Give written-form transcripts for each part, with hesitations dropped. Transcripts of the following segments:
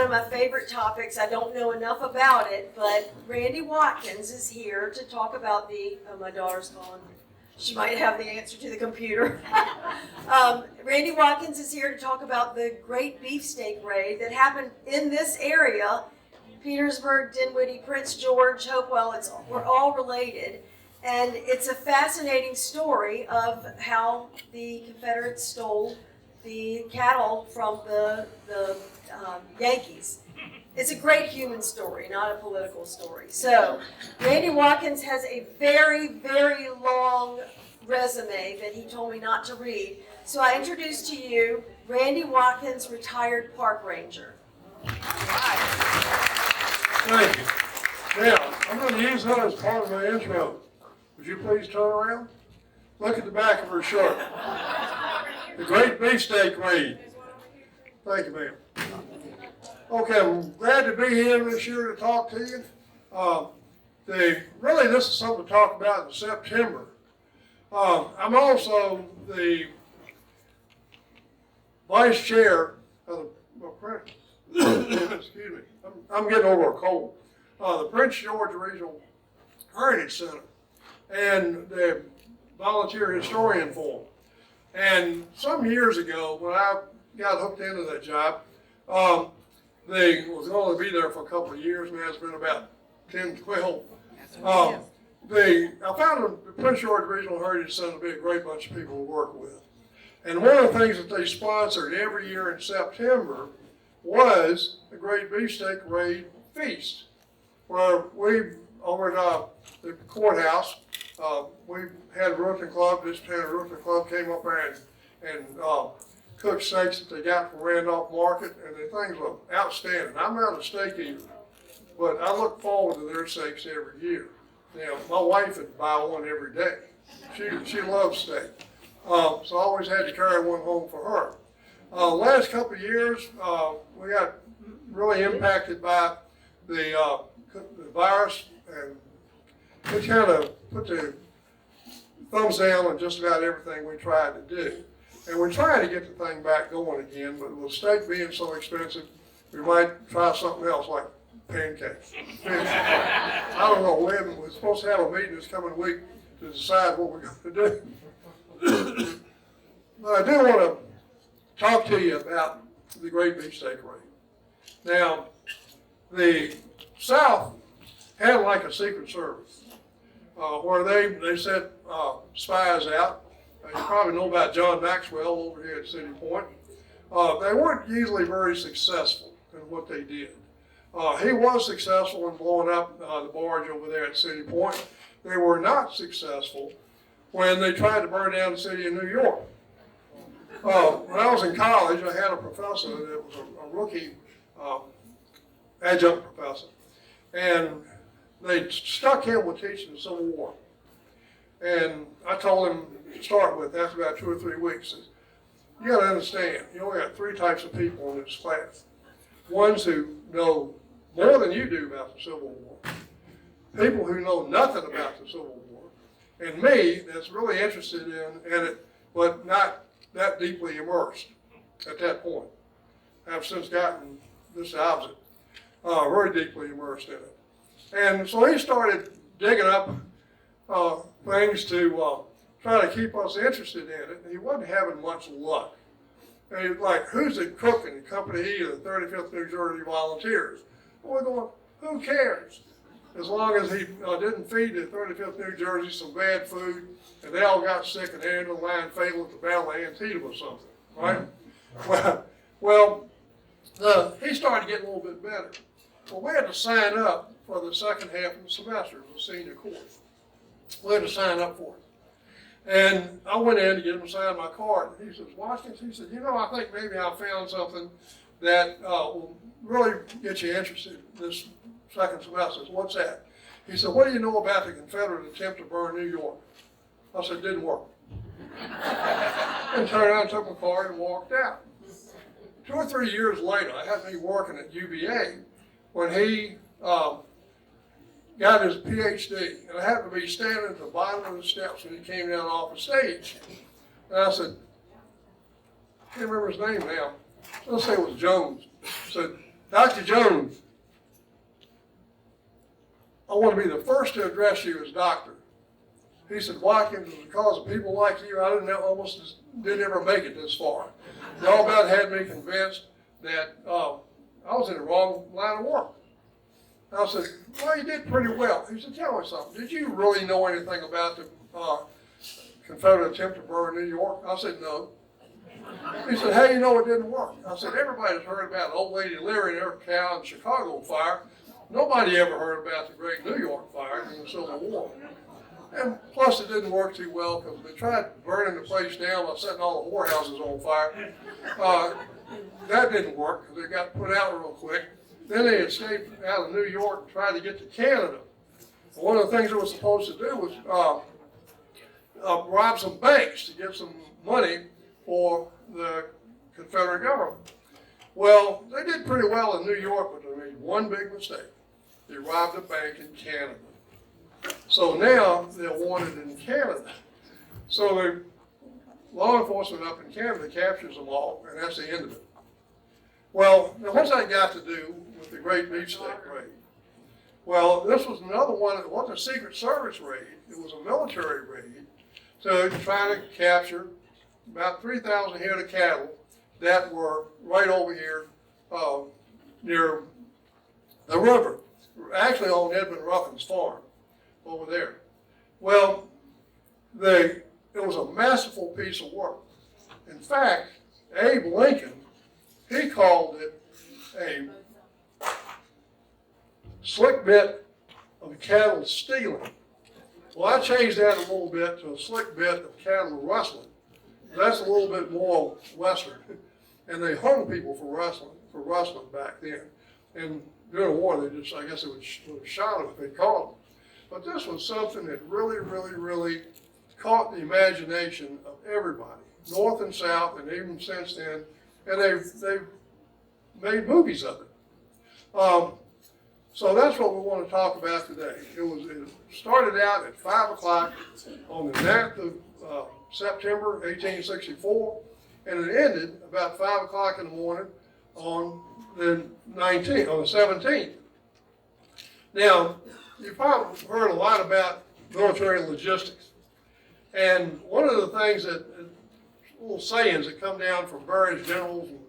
of my favorite topics. I don't know enough about it, but Randy Watkins is here to talk about my daughter's calling. She might have the answer to the computer. Randy Watkins is here to talk about the Great Beefsteak Raid that happened in this area. Petersburg, Dinwiddie, Prince George, Hopewell, we're all related. And it's a fascinating story of how the Confederates stole the cattle from the Yankees. It's a great human story, not a political story. So, Randy Watkins has a very, very long resume that he told me not to read. So I introduce to you Randy Watkins, retired park ranger. Thank you. Now, I'm going to use that as part of my intro. Would you please turn around? Look at the back of her shirt. The Great Beefsteak Raid. Thank you, ma'am. Okay, I'm glad to be here this year to talk to you. Really, this is something to talk about in September. I'm also the vice chair of the, excuse me, I'm getting over a cold. The Prince George Regional Heritage Center and the volunteer historian for them. And some years ago, when I got hooked into that job, they was going to be there for a couple of years, and it's been about 10, 12. I found the Prince George Regional Heritage Center to be a great bunch of people to work with. And one of the things that they sponsored every year in September was the Great Beefsteak Raid Feast, where we, over at the courthouse, we had a roofing club, this roofing club came up there and cooked steaks that they got from Randolph Market, and the things were outstanding. I'm not a steak eater, but I look forward to their steaks every year. You know, my wife would buy one every day. She loves steak. So I always had to carry one home for her. Last couple of years, we got really impacted by the virus, and we kind of put the thumbs down on just about everything we tried to do. And we're trying to get the thing back going again, but with steak being so expensive, we might try something else like pancakes. I don't know when. We're supposed to have a meeting this coming week to decide what we're going to do. But I do want to talk to you about the Great Beefsteak Raid. Now, the South had like a secret service where they sent spies out. You probably know about John Maxwell over here at City Point. They weren't usually very successful in what they did. He was successful in blowing up the barge over there at City Point. They were not successful when they tried to burn down the city of New York. When I was in college, I had a professor that was a rookie adjunct professor. And they stuck him with teaching the Civil War. And I told him to start with, after about 2 or 3 weeks, you got to understand, you only got 3 types of people in this class. Ones who know more than you do about the Civil War, people who know nothing about the Civil War, and me that's really interested in it, but not that deeply immersed at that point. I've since gotten this opposite, very deeply immersed in it. And so he started digging up things to try to keep us interested in it, and he wasn't having much luck. And he was like, who's the cook in the Company E of the 35th New Jersey Volunteers? And we're going, who cares? As long as he didn't feed the 35th New Jersey some bad food, and they all got sick and they ended up lying fatal at the Battle of Antietam or something, right? Well, he started getting a little bit better. Well, we had to sign up for the second half of the semester of the senior course. We had to sign up for it. And I went in to get him to sign my card. And he says, Watkins, he said, I think maybe I found something that will really get you interested this second semester. I said, what's that? He said, what do you know about the Confederate attempt to burn New York? I said, didn't work. And turned around, took my card, and walked out. 2 or 3 years later, I happened to be working at UVA when he got his PhD, and I happened to be standing at the bottom of the steps when he came down off the stage. And I said, I can't remember his name now. Let's say it was Jones. I said, Dr. Jones, I want to be the first to address you as doctor. He said, Watkins, because of people like you, I didn't ever make it this far. Y'all about had me convinced that I was in the wrong line of work. I said, well, you did pretty well. He said, tell me something. Did you really know anything about the Confederate attempt to burn New York? I said, no. He said, how do you know it didn't work? I said, everybody's heard about Old Lady Leary and her cow and Chicago fire. Nobody ever heard about the Great New York fire in the Civil War. And plus it didn't work too well because they tried burning the place down by setting all the whorehouses on fire. That didn't work because they got put out real quick. Then they escaped out of New York and tried to get to Canada. One of the things they were supposed to do was rob some banks to get some money for the Confederate government. Well, they did pretty well in New York, but they made one big mistake. They robbed a bank in Canada. So now they're wanted in Canada. So the law enforcement up in Canada captures them all, and that's the end of it. Well, now what's that got to do with the Great Beefsteak raid? Well, this was another one. It wasn't a Secret Service raid. It was a military raid to try to capture about 3,000 head of cattle that were right over here near the river, actually on Edmund Ruffin's farm over there. Well, it was a masterful piece of work. In fact, Abe Lincoln, he called it a slick bit of cattle stealing. Well, I changed that a little bit to a slick bit of cattle rustling. That's a little bit more Western. And they hung people for rustling back then. And during the war, they just, I guess they would have shot them if they caught them. But this was something that really, really, really caught the imagination of everybody, North and South, and even since then. And they've made movies of it. So that's what we want to talk about today. It started out at 5 o'clock on the 9th of September 1864, and it ended about 5 o'clock in the morning on the 17th. Now, you've probably heard a lot about military logistics. And one of the things little sayings that come down from various generals and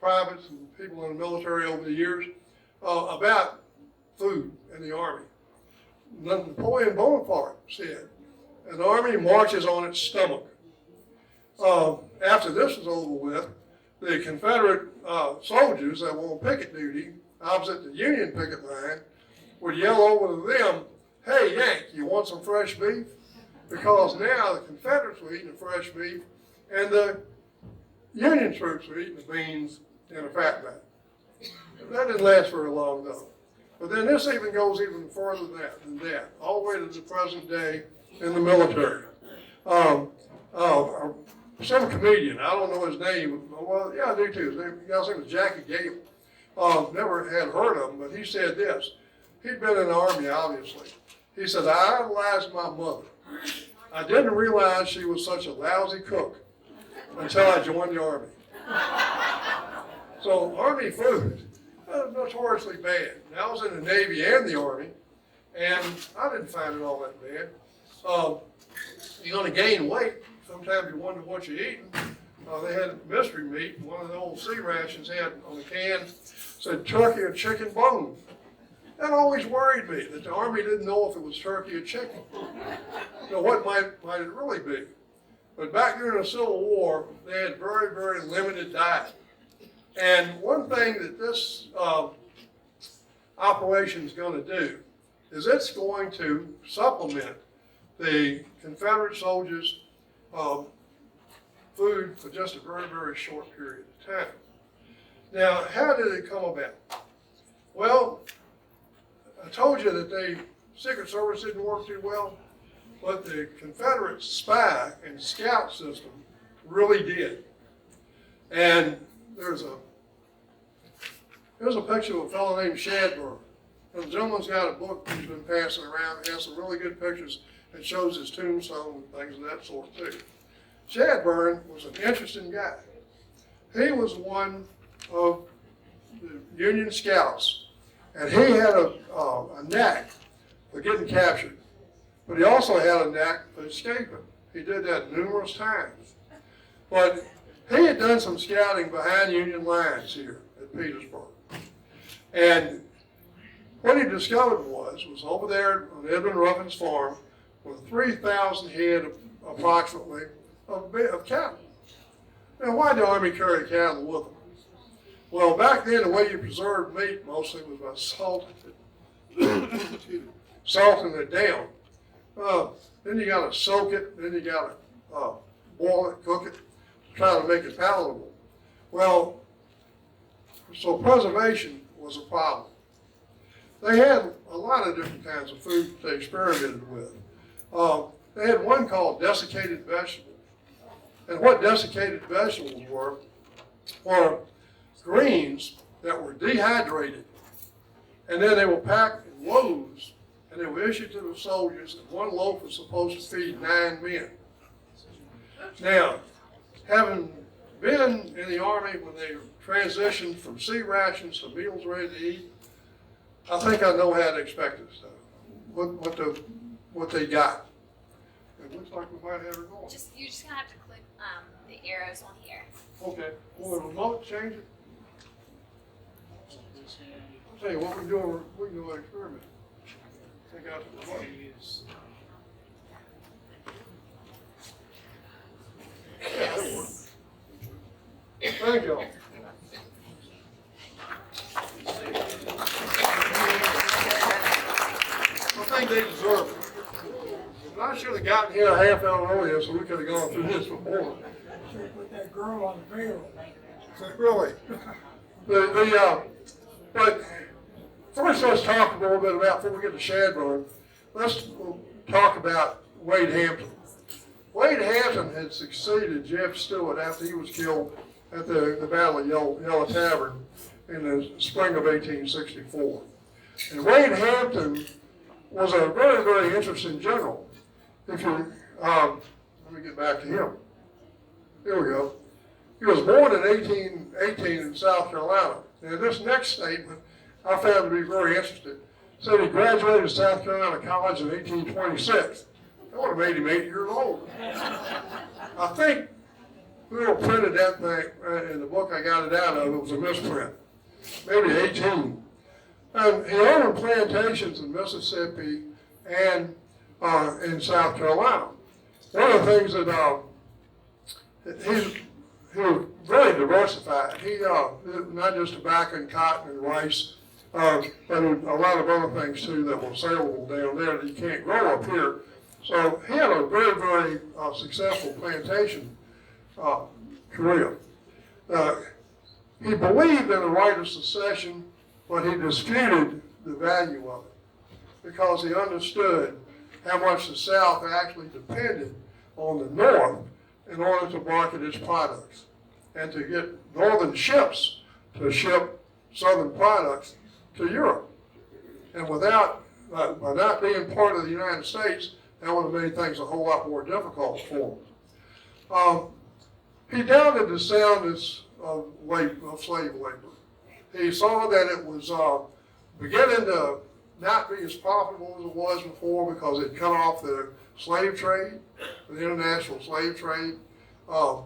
privates and people in the military over the years about food in the Army. Napoleon Bonaparte said, an army marches on its stomach. After this was over with, the Confederate soldiers that were on picket duty opposite the Union picket line would yell over to them, hey, Yank, you want some fresh beef? Because now the Confederates were eating the fresh beef and the Union troops were eating the beans in a fat bag. That didn't last very long, though. But then this even goes even further than that, all the way to the present day in the military. Some comedian, I don't know his name, well, yeah, I do too. His guy's name was Jackie Gale. Never had heard of him, but he said this. He'd been in the Army, obviously. He said, I idolized my mother. I didn't realize she was such a lousy cook until I joined the Army. So Army food, notoriously bad. And I was in the Navy and the Army, and I didn't find it all that bad. You're going to gain weight. Sometimes you wonder what you're eating. They had mystery meat. One of the old sea rations had on the can said turkey or chicken bone. That always worried me, that the Army didn't know if it was turkey or chicken. What might it really be? But back during the Civil War, they had very, very limited diet. And one thing that this operation is going to do is it's going to supplement the Confederate soldiers' food for just a very, very short period of time. Now, how did it come about? Well, I told you that the Secret Service didn't work too well, but the Confederate spy and scout system really did. And here's a picture of a fellow named Shadburn. And the gentleman's got a book he's been passing around. It has some really good pictures and shows his tombstone and things of that sort too. Shadburn was an interesting guy. He was one of the Union scouts, and he had a knack for getting captured, but he also had a knack for escaping. He did that numerous times. But he had done some scouting behind Union lines here at Petersburg. And what he discovered was over there on Edmund Ruffin's farm was 3,000 head approximately of cattle. Now, why did the Army carry cattle with them? Well, back then, the way you preserved meat mostly was by salting it down. Then you got to soak it, then you got to boil it, cook it, try to make it palatable. Well, so preservation was a problem. They had a lot of different kinds of food they experimented with. They had one called desiccated vegetables. And what desiccated vegetables were greens that were dehydrated. And then they were packed in loaves, and they were issued to the soldiers, and one loaf was supposed to feed 9 men. Now, having been in the Army when they transitioned from sea rations to meals ready to eat, I think I know how to expect it, what they got. It looks like we might have her going. You're just gonna have to click the arrows on here. Okay. Will the remote change it? I'll tell you what we can do an experiment. Take out the remote. Thank you. I think they deserve it. And I should have gotten here a half hour earlier so we could have gone through this before. Should have put that girl on the barrel. Really. But first let's talk a little bit about, before we get to Shadburn, let's talk about Wade Hampton. Wade Hampton had succeeded Jeff Stewart after he was killed at the Battle of Yellow Tavern in the spring of 1864. And Wade Hampton was a very, very interesting general. If you, let me get back to him. Here we go. He was born in 1818 in South Carolina. And this next statement I found to be very interesting. It said he graduated South Carolina College in 1826. That would have made him 8 years old. I think whoever printed that thing in the book I got it out of, it was a misprint. Maybe 18. And he owned plantations in Mississippi and in South Carolina. One of the things that he was very diversified. He not just tobacco and cotton and rice, but a lot of other things too that were saleable down there that you can't grow up here. So he had a very, very successful plantation career. He believed in the right of secession, but he disputed the value of it because he understood how much the South actually depended on the North in order to market its products and to get northern ships to ship southern products to Europe. And without, by not being part of the United States, that would have made things a whole lot more difficult for him. He doubted the soundness of slave labor. He saw that it was beginning to not be as profitable as it was before because it cut off the slave trade, the international slave trade. The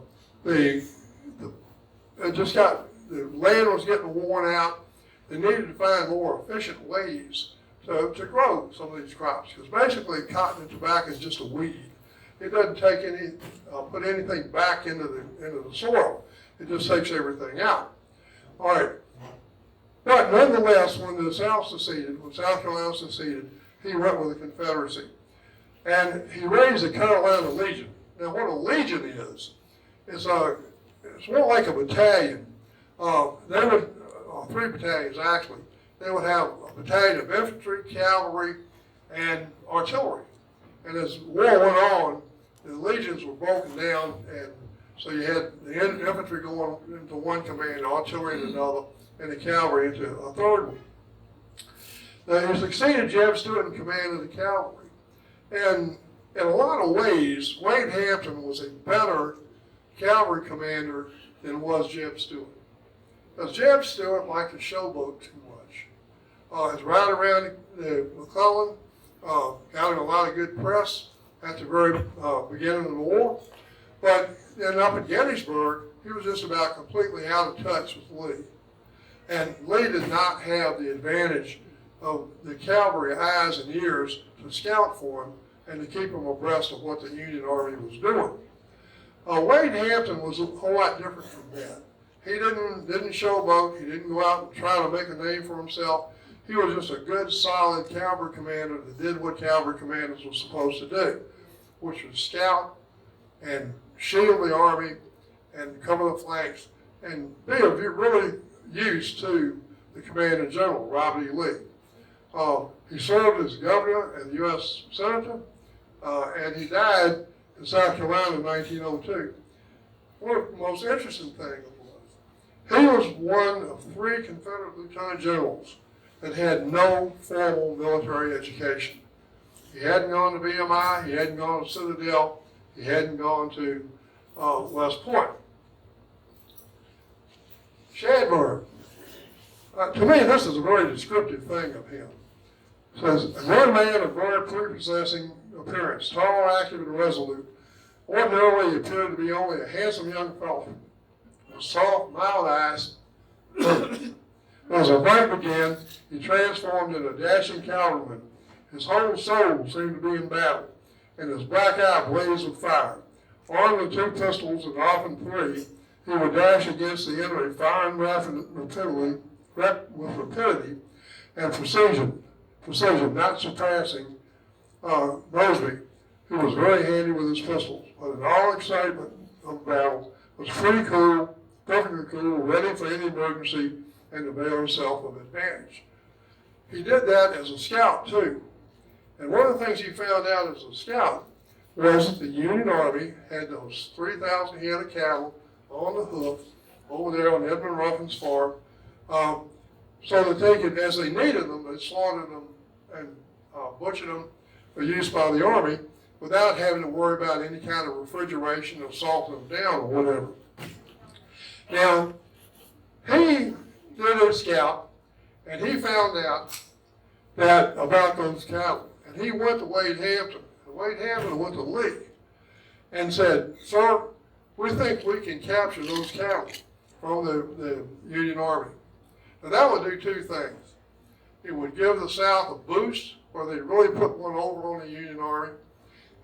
land was getting worn out. They needed to find more efficient ways to grow some of these crops because basically cotton and tobacco is just a weed. It doesn't take put anything back into the soil. It just takes everything out. All right. But nonetheless, when the South seceded, when South Carolina seceded, he went with the Confederacy. And he raised the Carolina Legion. Now, what a legion is, it's more like a battalion. They would, 3 battalions actually. They would have a battalion of infantry, cavalry, and artillery. And as war went on, the legions were broken down, and so you had the infantry going into one command, artillery in another, and the cavalry into a third one. Now, he succeeded Jeb Stuart in command of the cavalry. And in a lot of ways, Wade Hampton was a better cavalry commander than was Jeb Stuart. because Jeb Stewart liked to showboat too much. His ride around McClellan got him a lot of good press at the very beginning of the war. But then up at Gettysburg, he was just about completely out of touch with Lee. And Lee did not have the advantage of the cavalry eyes and ears to scout for him and to keep him abreast of what the Union Army was doing. Wade Hampton was a whole lot different from that. He didn't showboat. He didn't go out and try to make a name for himself. He was just a good, solid cavalry commander that did what cavalry commanders were supposed to do, which was scout and shield the army and cover the flanks and be really used to the commanding general, Robert E. Lee. He served as governor and U.S. senator, and he died in South Carolina in 1902. One of the most interesting things was he was one of 3 Confederate lieutenant generals that had no formal military education. He hadn't gone to BMI, he hadn't gone to Citadel, he hadn't gone to West Point. Shadburn. To me, this is a very descriptive thing of him. It says, a young man of very prepossessing appearance, tall, active, and resolute. Ordinarily, he appeared to be only a handsome young fellow, with soft, mild eyes. As the fight began, he transformed into a dashing cavalryman. His whole soul seemed to be in battle, and his black eye blazed with fire. Armed with 2 pistols, and often 3, he would dash against the enemy, firing with rapidity and precision, not surpassing Mosby, who was very handy with his pistols, but in all excitement of battle, was pretty cool, perfectly cool, ready for any emergency, and to avail himself of advantage. He did that as a scout too. And one of the things he found out as a scout was that the Union Army had those 3,000 head of cattle on the hoof over there on Edmund Ruffin's farm, so that they could, as they needed them, they slaughtered them and butchered them for use by the Army without having to worry about any kind of refrigeration or salting them down or whatever. Now, he did a scout, and he found out that about those cattle. And he went to Wade Hampton. And Wade Hampton went to Lee and said, sir, we think we can capture those cattle from the Union Army. Now that would do 2 things. It would give the South a boost, where they really put one over on the Union Army,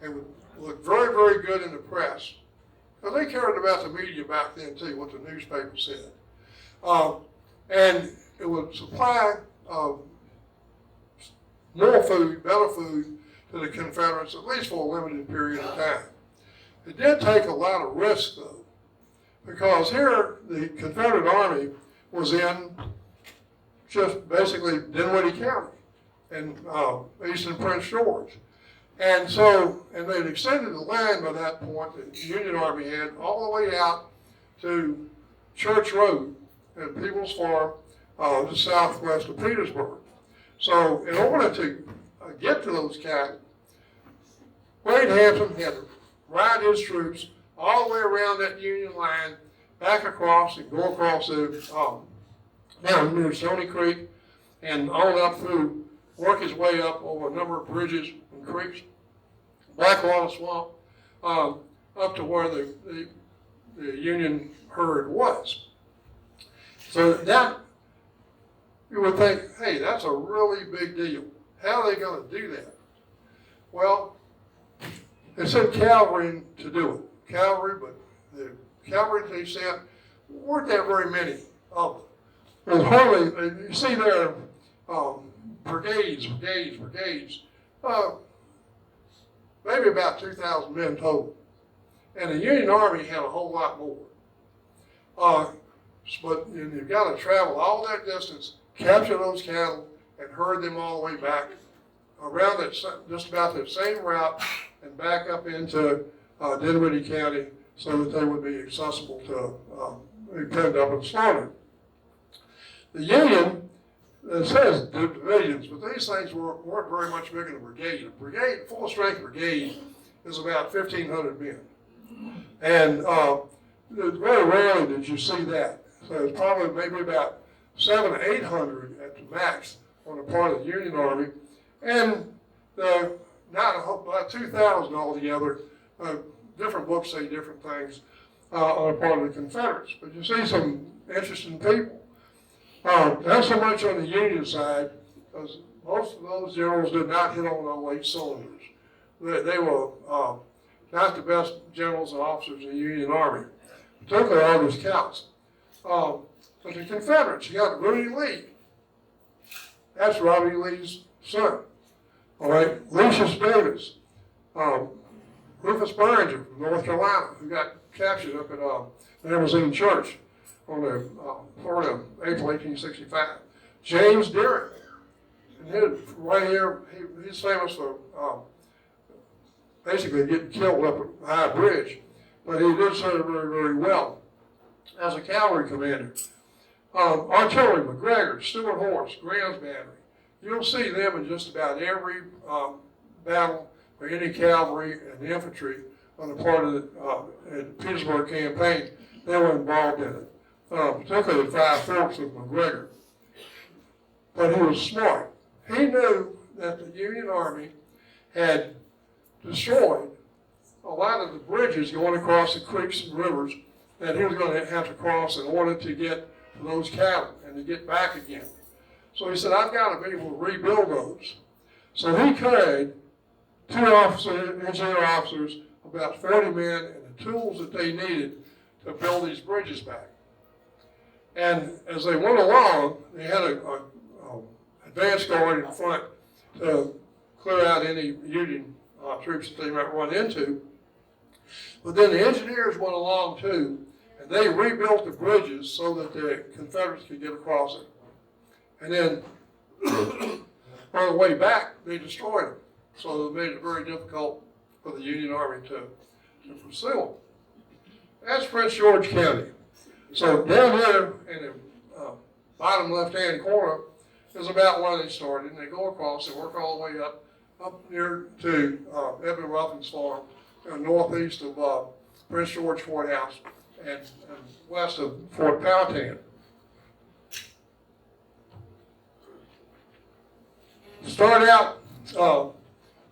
and would look very, very good in the press. Because they cared about the media back then too, what the newspaper said. And it would supply more food, better food to the Confederates, at least for a limited period of time. It did take a lot of risk though, because here the Confederate Army was in just basically Dinwiddie County and eastern Prince George. And so, and they'd extended the line by that point, the Union Army had, all the way out to Church Road at People's Farm, just southwest of Petersburg. So in order to get to those cattle, Wade Hampton had to ride his troops all the way around that Union line, back across and go across the, down near Stony Creek and on up through, work his way up over a number of bridges and creeks, Blackwater Swamp, up to where the Union herd was. So that, you would think, hey, that's a really big deal. How are they going to do that? Well, they sent cavalry to do it. Cavalry, but the cavalry they sent weren't that very many of them. There's hardly, you see there, brigades, maybe about 2,000 men total. And the Union Army had a whole lot more. But you've got to travel all that distance, capture those cattle, and herd them all the way back around that, just about that same route, and back up into Dinwiddie County so that they would be accessible to be penned up and slaughtered. The Union, it says divisions, but these things weren't very much bigger than a brigade. A brigade, full-strength brigade, is about 1,500 men. And very rarely did you see that. So it's probably maybe about 700 to 800 at the max on the part of the Union Army, and about 2,000 altogether. Different books say different things on the part of the Confederates, but you see some interesting people. Not so much on the Union side, because most of those generals did not hit on all 8 cylinders. They were not the best generals and officers in the Union Army, particularly all those counts. But the Confederates, you got Rudy Lee. That's Robbie Lee's son. All right, Lucius Davis, Rufus Barringer from North Carolina, who got captured up at the Limousine Church on the Florida, April 1865. James Deering, and right here, he's famous for basically getting killed up at High Bridge, but he did serve very, very well as a cavalry commander. Artillery, McGregor, Stuart Horse, Graham's Battery. You'll see them in just about every battle or any cavalry and infantry on the part of the Petersburg campaign. They were involved in it, particularly the Five Forks of McGregor. But he was smart. He knew that the Union Army had destroyed a lot of the bridges going across the creeks and rivers that he was going to have to cross in order to get to those cattle and to get back again. So he said, I've got to be able to rebuild those. So he carried 2 engineer officers, about 40 men, and the tools that they needed to build these bridges back. And as they went along, they had an advance guard in front to clear out any Union troops that they might run into. But then the engineers went along too, and they rebuilt the bridges so that the Confederates could get across it. And then on the way back, they destroyed them. So it made it very difficult for the Union Army to pursue them. That's Prince George County. So down here in the bottom left-hand corner is about where they started. And they go across, they work all the way up near to Edwin Ruffins Farm, northeast of Prince George Courthouse, and west of Fort Powhatan. Start out,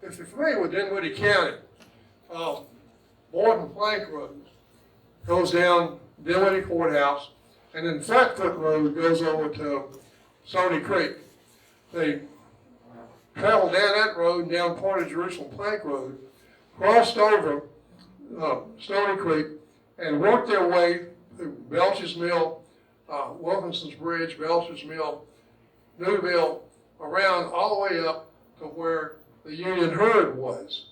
if you're familiar with Dinwiddie County, Boynton Plank Road goes down Dinwiddie Courthouse, and then Flatfoot Road goes over to Stony Creek. They traveled down that road and down part of Jerusalem Plank Road, crossed over Stony Creek, and worked their way through Belch's Mill, Wilkinson's Bridge, Belcher's Mill, Newville, around all the way up to where the Union herd was.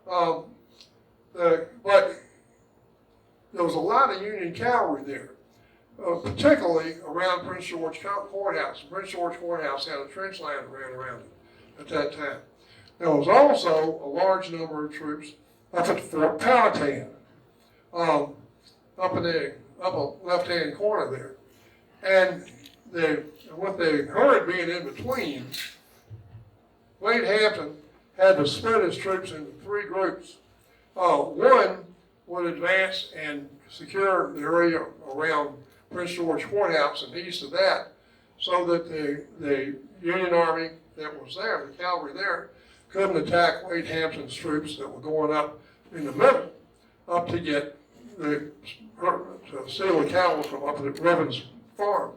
But there was a lot of Union cavalry there, particularly around Prince George Courthouse. Prince George Courthouse had a trench line around it at that time. There was also a large number of troops up at Fort Powhatan, up in the upper left-hand corner there. And with the herd being in between, Wade Hampton had to split his troops into 3 groups. One would advance and secure the area around Prince George Courthouse and east of that, so that the Union Army that was there, the cavalry there, couldn't attack Wade Hampton's troops that were going up in the middle, up to get to steal the cattle from up at Revan's farm.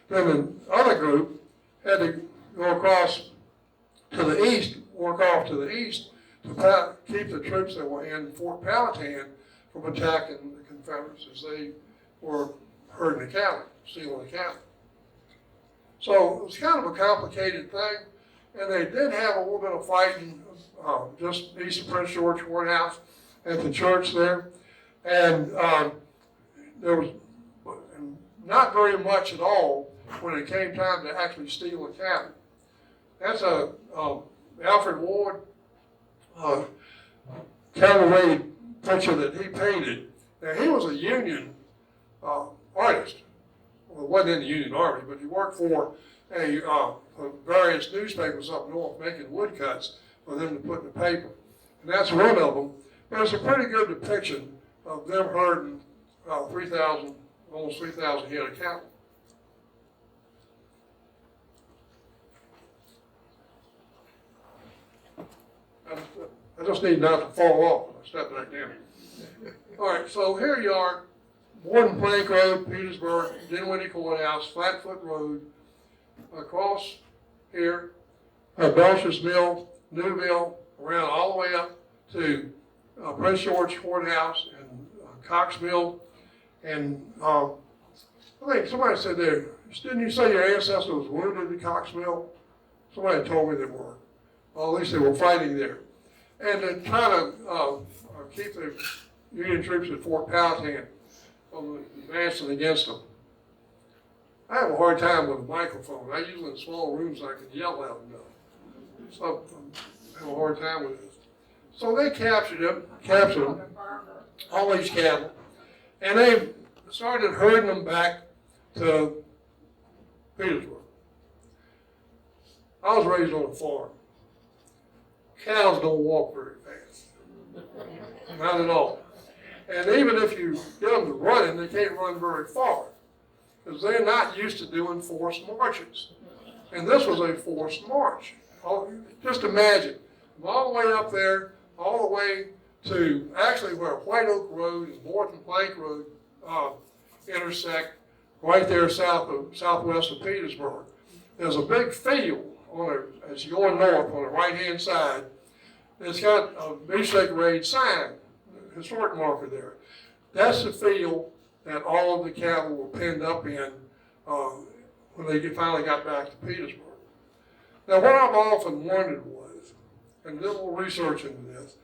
Then the other group had to go across to the east, work off to the east, to keep the troops that were in Fort Powhatan from attacking the Confederates as they were herding the cattle, stealing the cattle. So it was kind of a complicated thing, and they did have a little bit of fighting just east of Prince George Courthouse at the church there, and there was not very much at all when it came time to actually steal the cattle. That's Alfred Ward cavalry picture that he painted. Now, he was a Union artist. Well, wasn't in the Union Army, but he worked for various newspapers up north making woodcuts for them to put in the paper. And that's one of them. But it's a pretty good depiction of them herding 3,000 almost 3,000 head of cattle. I just need not to fall off when I step back down. All right, so here you are, Warden Plank Road, Petersburg, Dinwiddie Courthouse, Flatfoot Road, across here, Belcher's Mill, Newville, around all the way up to Prince George Courthouse and Cox Mill. And I think somebody said there, didn't you say your ancestor was wounded at Cox Mill? Somebody told me they were. Well, at least they were fighting there. And then trying to keep the Union troops at Fort Powhatan from advancing against them. I have a hard time with a microphone. I usually in small rooms I can yell loud enough. So I have a hard time with this. So they captured them, all these cattle, and they started herding them back to Petersburg. I was raised on a farm. Cows don't walk very fast. Not at all. And even if you get them to running, they can't run very far because they're not used to doing forced marches. And this was a forced march. Just imagine, from all the way up there, all the way to actually where White Oak Road and Morton Plank Road intersect, right there southwest of Petersburg. There's a big field as you're going north on the right-hand side. It's got a Beefsteak Raid sign, historic marker there. That's the field that all of the cattle were penned up in when they finally got back to Petersburg. Now, what I've often wondered was, and did a little research into this,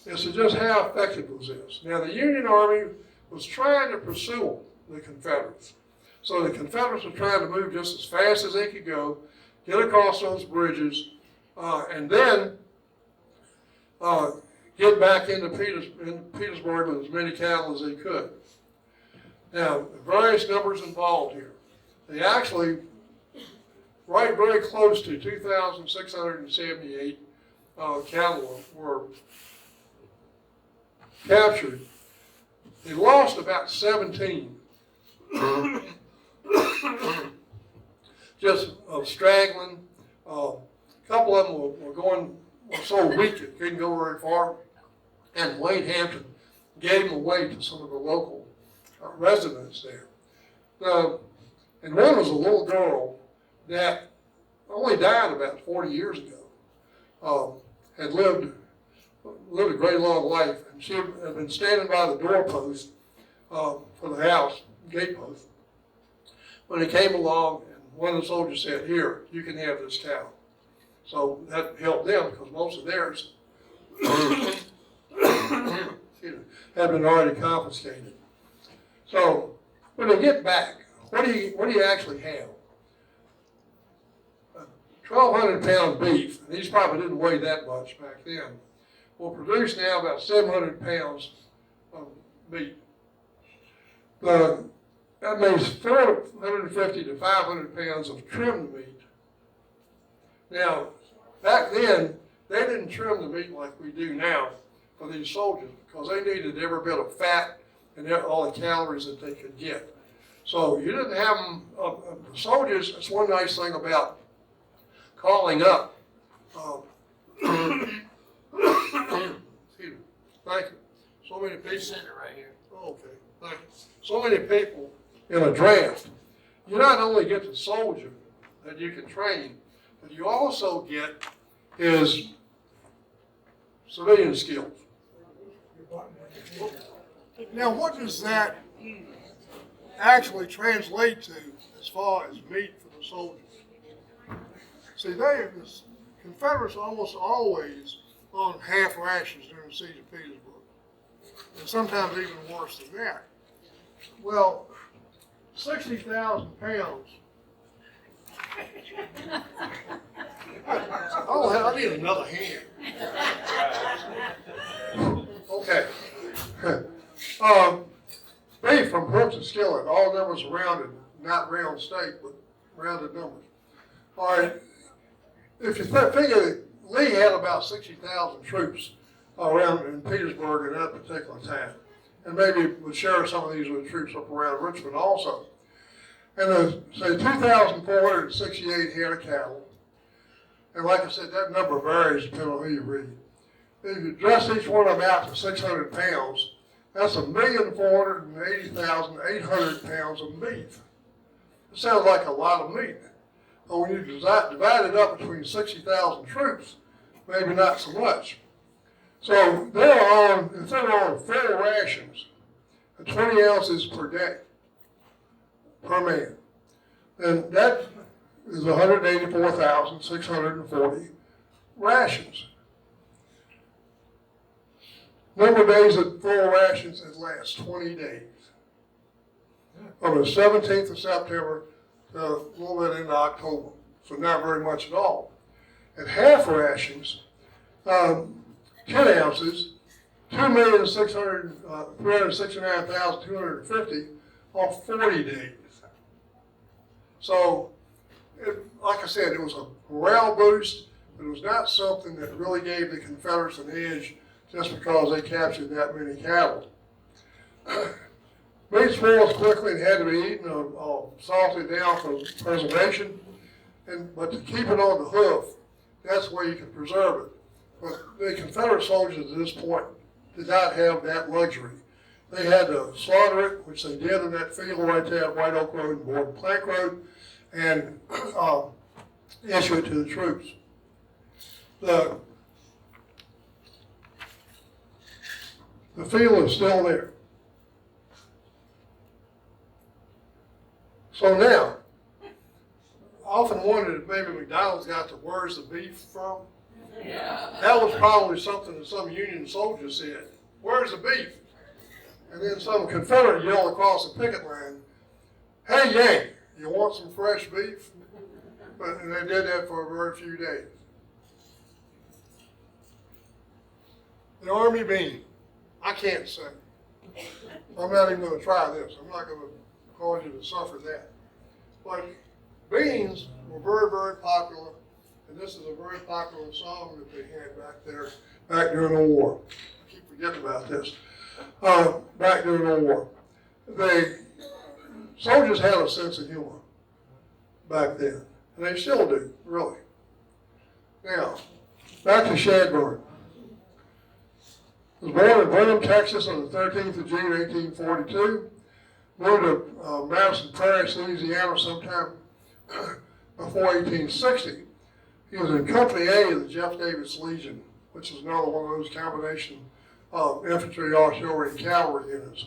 is to just how effective was this. Now, the Union Army was trying to pursue the Confederates. So the Confederates were trying to move just as fast as they could go, get across those bridges, and then get back into Petersburg with as many cattle as they could. Now, the various numbers involved here. They actually, right very close to 2,678 cattle were captured. They lost about 17. Just straggling. A couple of them were so weak they couldn't go very far. And Wade Hampton gave them away to some of the local residents there. And one was a little girl that only died about 40 years ago. Had lived a great long life, and she had been standing by the doorpost for the house, gate post, when he came along, and one of the soldiers said, "Here, you can have this cow." So that helped them because most of theirs had been already confiscated. So when they get back, what do you actually have? 1,200-pound beef, and these probably didn't weigh that much back then, will produce now about 700 pounds of meat. That means 450 to 500 pounds of trimmed meat. Now, back then, they didn't trim the meat like we do now for these soldiers because they needed every bit of fat and all the calories that they could get. So you didn't have them, the soldiers, that's one nice thing about calling up. Excuse me. Thank you. So many people. Center right here. Okay, thank you. So many people in a draft. You not only get the soldier that you can train, but you also get his civilian skills. Now, what does that actually translate to as far as meat for the soldiers? See, the Confederates almost always on half rations during the siege of Petersburg, and sometimes even worse than that. Well, 60,000 pounds. Oh, hell, I need another hand. Okay. Beef from hooks and skillet, all numbers rounded, not round steak, but rounded numbers. All right. If you figure Lee had about 60,000 troops around in Petersburg at that particular time, and maybe would share some of these with the troops up around Richmond also. And there's, say, 2,468 head of cattle. And like I said, that number varies depending on who you read. If you dress each one of them out to 600 pounds, that's 1,480,800 pounds of meat. It sounds like a lot of meat. But when you divide it up between 60,000 troops, maybe not so much. So they're on, if they're on full rations, 20 ounces per day, per man, then that is 184,640 rations. Number of days at full rations, it lasts 20 days. From the 17th of September to a little bit into October, so not very much at all. At half rations, 10 ounces, 369,250 on 40 days. So, like I said, it was a morale boost, but it was not something that really gave the Confederates an edge just because they captured that many cattle. Meat spoils quickly and had to be eaten or salted down for preservation, but to keep it on the hoof, that's where you can preserve it. But the Confederate soldiers at this point did not have that luxury. They had to slaughter it, which they did in that field right there at White Oak Road and Borden Plank Road, and issue it to the troops. The field is still there. So now, I often wondered if maybe McDonald's got the "where's the beef" from? Yeah. That was probably something that some Union soldier said, "Where's the beef?" And then some Confederate yelled across the picket line, "Hey, Yank, you want some fresh beef?" And they did that for a very few days. The Army bean, I can't say. I'm not even going to try this. I'm not going to cause you to suffer that. But beans were very, very popular, and this is a very popular song that they had back during the war. I keep forgetting about this. Back during the war. Soldiers had a sense of humor back then, and they still do, really. Now, back to Shadburn. He was born in Brenham, Texas on the 13th of June, 1842. Moved to Madison Parish, Louisiana sometime before 1860. He was in Company A of the Jeff Davis Legion, which is another one of those combination infantry, artillery, and cavalry units.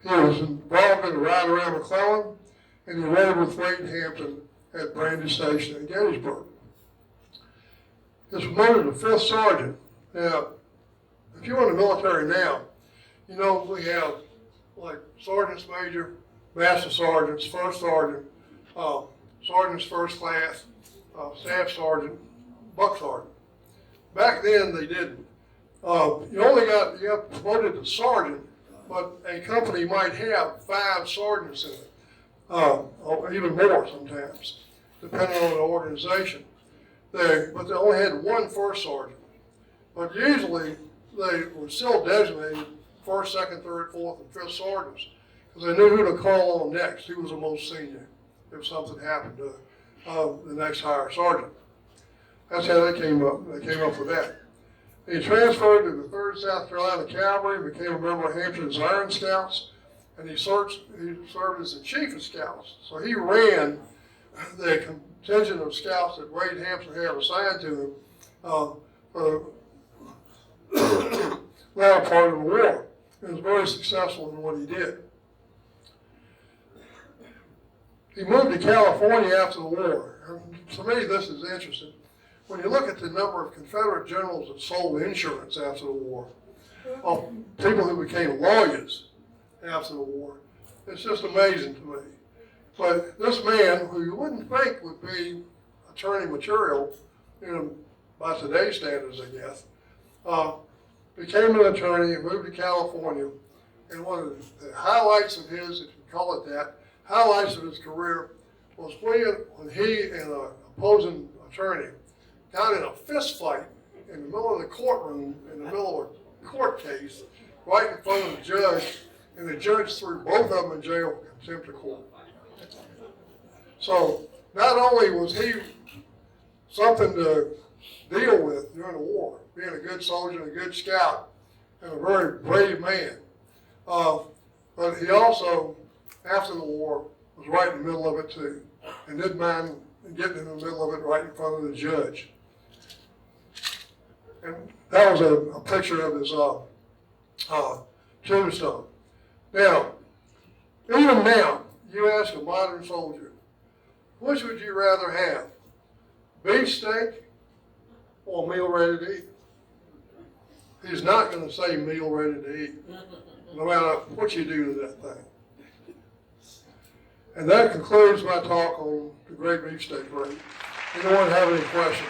He was involved in the ride around McClellan, and he rode with Wade and Hampton at Brandy Station in Gettysburg. He was promoted to 5th Sergeant. Now, if you're in the military now, you know we have like Sergeants Major, Master Sergeants, First Sergeant, Sergeants First Class, Staff Sergeant, Buck Sergeant. Back then they didn't. You got promoted to sergeant, but a company might have 5 sergeants in it, or even more sometimes, depending on the organization. But they only had 1 first sergeant. But usually they were still designated 1st, 2nd, 3rd, 4th, and 5th sergeants, because they knew who to call on next, who was the most senior, if something happened to the next higher sergeant. That's how they came up. They came up with that. He transferred to the 3rd South Carolina Cavalry, became a member of Hampton's Iron Scouts, and he served as the chief of scouts. So he ran the contingent of scouts that Wade Hampton had assigned to him for the latter part of the war. He was very successful in what he did. He moved to California after the war. And to me, this is interesting. When you look at the number of Confederate generals that sold insurance after the war, of people who became lawyers after the war, it's just amazing to me. But this man, who you wouldn't think would be attorney material, by today's standards, I guess, became an attorney and moved to California. And one of the highlights of his, if you call it that, highlights of his career was when he and an opposing attorney got in a fist fight in the middle of the courtroom, in the middle of a court case, right in front of the judge and the judge threw both of them in jail for contempt of court. So not only was he something to deal with during the war, being a good soldier and a good scout and a very brave man, but he also, after the war, was right in the middle of it too, and didn't mind getting in the middle of it right in front of the judge. And that was a picture of his tombstone. Now, even now, you ask a modern soldier, which would you rather have, beefsteak or meal ready to eat? He's not going to say meal ready to eat, no matter what you do to that thing. And that concludes my talk on the Great Beefsteak Parade. Anyone have any questions?